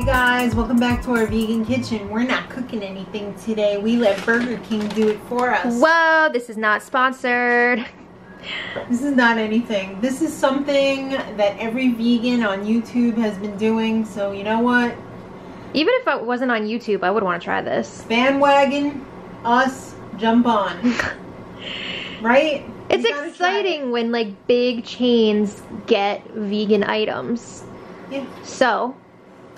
guys, welcome back to our vegan kitchen. We're not cooking anything today. We let Burger King do it for us. Whoa, this is not sponsored. This is not anything. This is something that every vegan on YouTube has been doing, so you know what? Even if it wasn't on YouTube, I would want to try this. Bandwagon, us, jump on. Right? It's exciting when like big chains get vegan items. Yeah. So,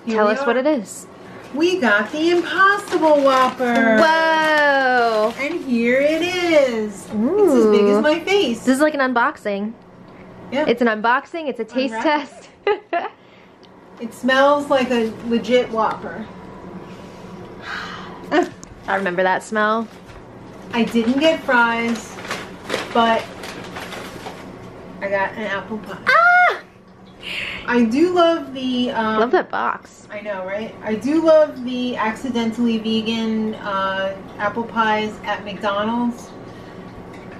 tell us what it is. We got the Impossible Whopper. Whoa! And here it is. Ooh. It's as big as my face. This is like an unboxing. Yeah. It's an unboxing, it's a taste test. It smells like a legit Whopper. I remember that smell. I didn't get fries, but I got an apple pie. Ah! I do love the Love that box. I know, right? I do love the accidentally vegan apple pies at McDonald's,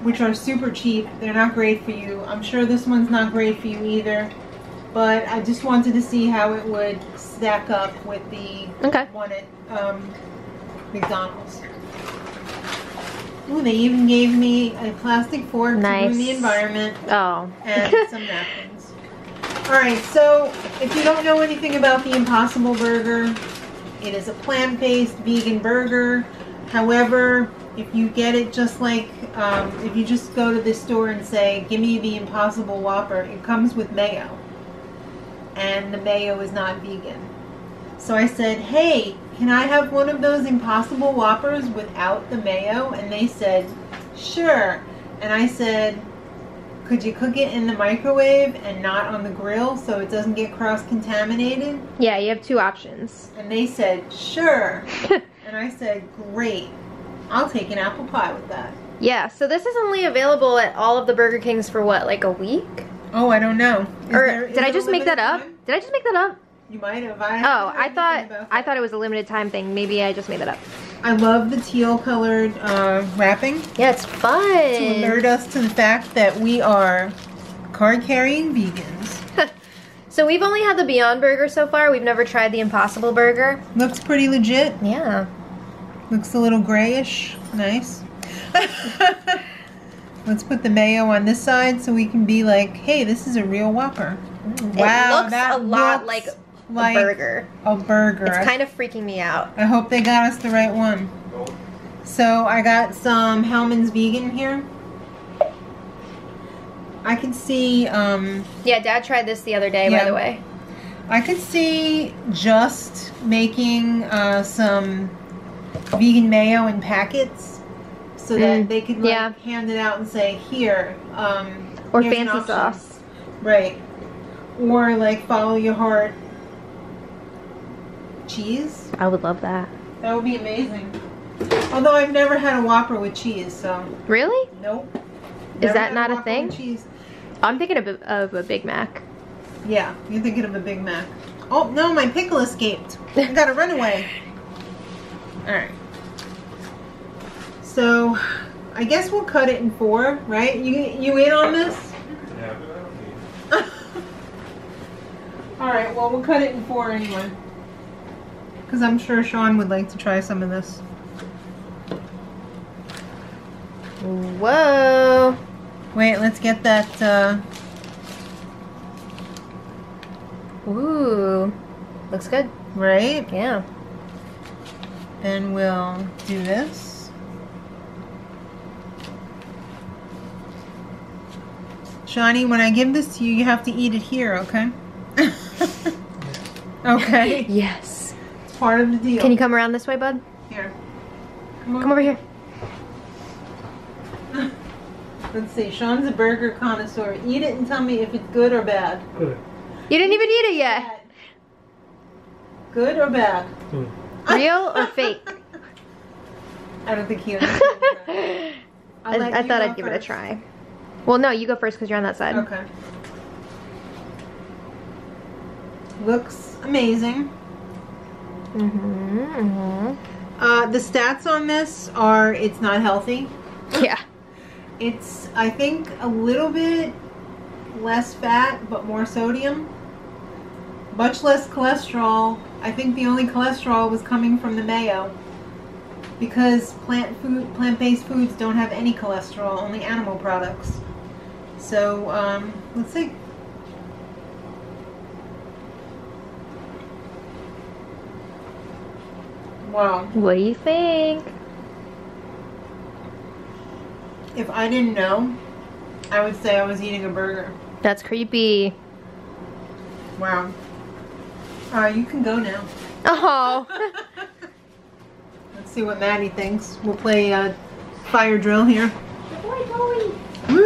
which are super cheap. They're not great for you. I'm sure this one's not great for you either, but I just wanted to see how it would stack up with the one at McDonald's. Ooh, they even gave me a plastic fork to ruin the environment. Oh. And some napkins. Alright, so if you don't know anything about the Impossible Burger, it is a plant-based vegan burger. However, if you get it just like, if you just go to the store and say, give me the Impossible Whopper, it comes with mayo. And the mayo is not vegan. So I said, hey, can I have one of those Impossible Whoppers without the mayo? And they said, sure. And I said, could you cook it in the microwave and not on the grill so it doesn't get cross-contaminated? Yeah, you have two options. And they said, sure. And I said, great. I'll take an apple pie with that. Yeah, so this is only available at all of the Burger Kings for what, like a week? Oh, I don't know. Did I just make that up? Did I just make that up? You might have. I thought it was a limited time thing. Maybe I just made that up. I love the teal colored wrapping. Yeah, it's fun. To alert us to the fact that we are card carrying vegans. So we've only had the Beyond Burger so far. We've never tried the Impossible Burger. Looks pretty legit. Yeah. Looks a little grayish. Nice. Let's put the mayo on this side so we can be like, hey, this is a real Whopper. Wow, it looks a lot like a burger. A burger. It's kind of freaking me out. I hope they got us the right one. So I got some Hellmann's vegan here. I can see yeah, Dad tried this the other day, by the way. I could see just making some vegan mayo in packets so that they could like hand it out and say, here, or fancy sauce. Right. Or like follow your heart. Cheese? I would love that. That would be amazing. Although I've never had a Whopper with cheese, so. Really? Nope. Is that not a thing? Cheese. I'm thinking of a Big Mac. Yeah, you're thinking of a Big Mac. Oh no, my pickle escaped. I gotta run away. Alright. So, I guess we'll cut it in 4, right? You in on this? Yeah. Alright, well we'll cut it in 4 anyway. Because I'm sure Sean would like to try some of this. Whoa. Wait, let's get that, Ooh. Looks good. Right? Yeah. Then we'll do this. Shawnee, when I give this to you, you have to eat it here, okay? Okay? Yes. It's part of the deal. Can you come around this way, bud? Here. Come over here. Let's see. Sean's a burger connoisseur. Eat it and tell me if it's good or bad. Good. You didn't even eat it yet. Good or bad? Good. Real or fake? I don't think he understands. I thought I'd give it a try. Well, no, you go first because you're on that side. Okay. Looks amazing. The stats on this are it's not healthy. Yeah. It's, I think, a little bit less fat but more sodium. Much less cholesterol. I think the only cholesterol was coming from the mayo. Because plant-based foods don't have any cholesterol, only animal products. So, let's see. Wow. What do you think? If I didn't know, I would say I was eating a burger. That's creepy. Wow. You can go now. Oh. Let's see what Maddie thinks. We'll play fire drill here. Good boy, Chloe. Woo!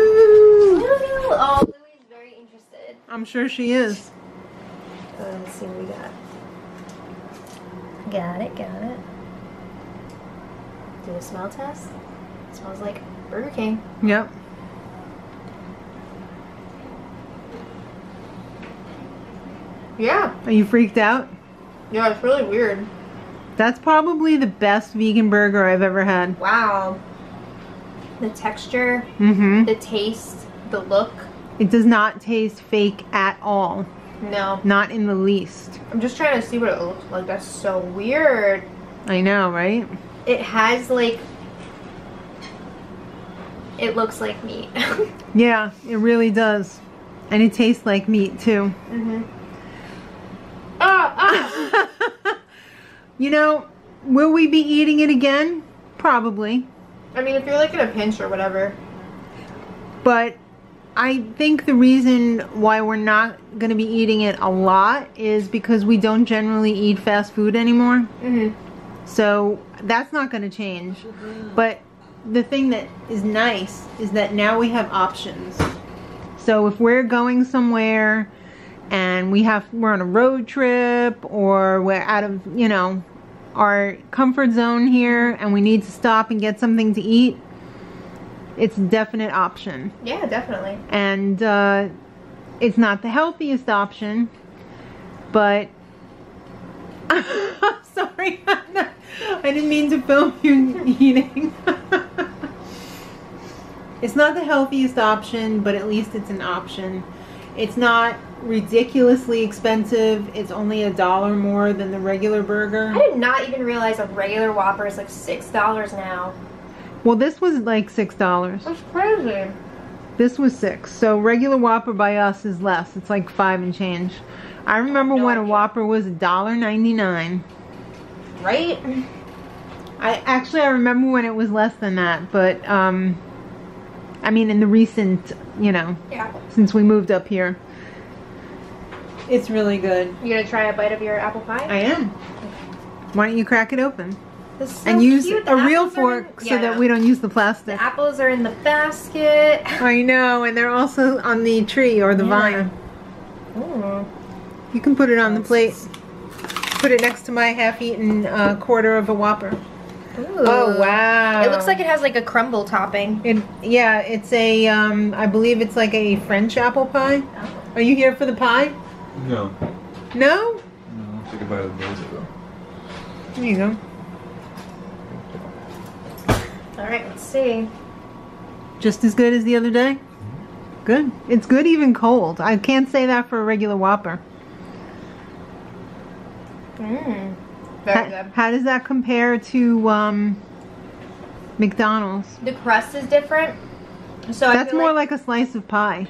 Lulu. Oh, Louie's very interested. I'm sure she is. Let's see what we got. Got it, got it. Do a smell test. It smells like Burger King. Yep. Yeah. Are you freaked out? Yeah, it's really weird. That's probably the best vegan burger I've ever had. Wow. The texture, Mm-hmm. the taste, the look. It does not taste fake at all. No. Not in the least. I'm just trying to see what it looks like. That's so weird. I know, right? It has like... It looks like meat. Yeah, it really does. And it tastes like meat, too. Mm-hmm. Ah! You know, will we be eating it again? Probably. I mean, if you're like in a pinch or whatever. But I think the reason why we're not going to be eating it a lot is because we don't generally eat fast food anymore. Mm-hmm. So that's not going to change. But the thing that is nice is that now we have options. So if we're going somewhere and we're on a road trip, or we're out of, you know, our comfort zone here and we need to stop and get something to eat, it's a definite option. Yeah, definitely. And it's not the healthiest option, but sorry, I didn't mean to film you eating. It's not the healthiest option, but at least it's an option. It's not ridiculously expensive. It's only $1 more than the regular burger. I did not even realize a regular Whopper is like $6 now. Well, this was like $6. That's crazy. This was $6. So regular Whopper by us is less. It's like $5 and change. I remember when a Whopper was $1.99. Right? I remember when it was less than that, but I mean in the recent, you know, Yeah. since we moved up here. It's really good. You gonna try a bite of your apple pie? I am. Why don't you crack it open? This is so And use cute. a The real apples are fork in- so that we don't use the plastic. The apples are in the basket. I know, and they're also on the tree or the vine. Ooh. You can put it on the plate. Put it next to my half-eaten quarter of a Whopper. Ooh. Oh, wow. It looks like it has like a crumble topping. Yeah, it's a, I believe it's like a French apple pie. Oh. Are you here for the pie? No. No? No, I'll take a bite of those though. There you go. Alright, let's see. Just as good as the other day? Good. It's good even cold. I can't say that for a regular Whopper. Mmm. Very good. How does that compare to McDonald's? The crust is different. So That's more like a slice of pie.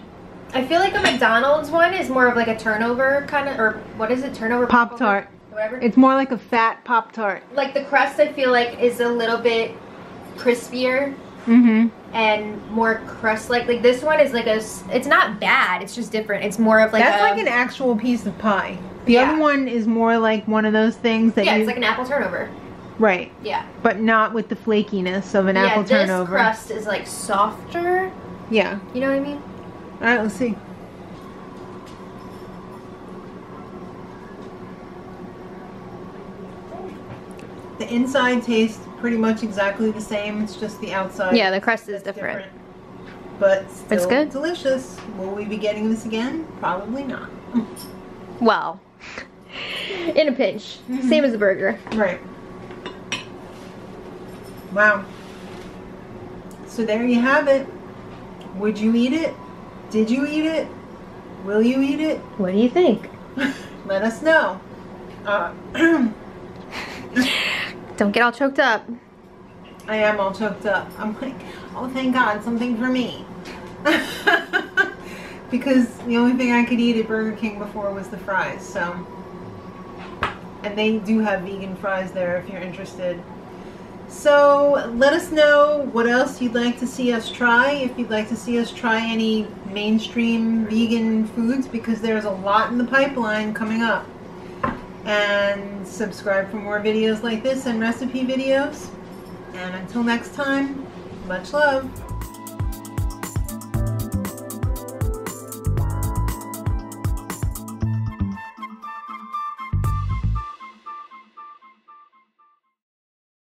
I feel like a McDonald's one is more of like a turnover kind of, or what is it? Turnover Pop-Tart. Whatever. It's more like a fat Pop-Tart. Like the crust I feel like is a little bit crispier Mm-hmm. and more crust like this one is like it's not bad, it's just different. It's more of like That's like an actual piece of pie. The other one is more like one of those things that it's like an apple turnover. Right. Yeah. But not with the flakiness of an apple turnover. This crust is like softer. Yeah. You know what I mean? Alright, let's see. The inside tastes pretty much exactly the same. It's just the outside. Yeah, the crust is that's different. But still It's good. delicious. Will we be getting this again? Probably not. Well, in a pinch. Same as the burger. Right. Wow. So there you have it. Would you eat it? Did you eat it? Will you eat it? What do you think? let us know. Don't get all choked up. I am all choked up. I'm like, oh, thank God, something for me. Because the only thing I could eat at Burger King before was the fries, so. And they do have vegan fries there if you're interested. So let us know what else you'd like to see us try. If you'd like to see us try any mainstream vegan foods, because there's a lot in the pipeline coming up. And subscribe for more videos like this and recipe videos. And until next time, much love.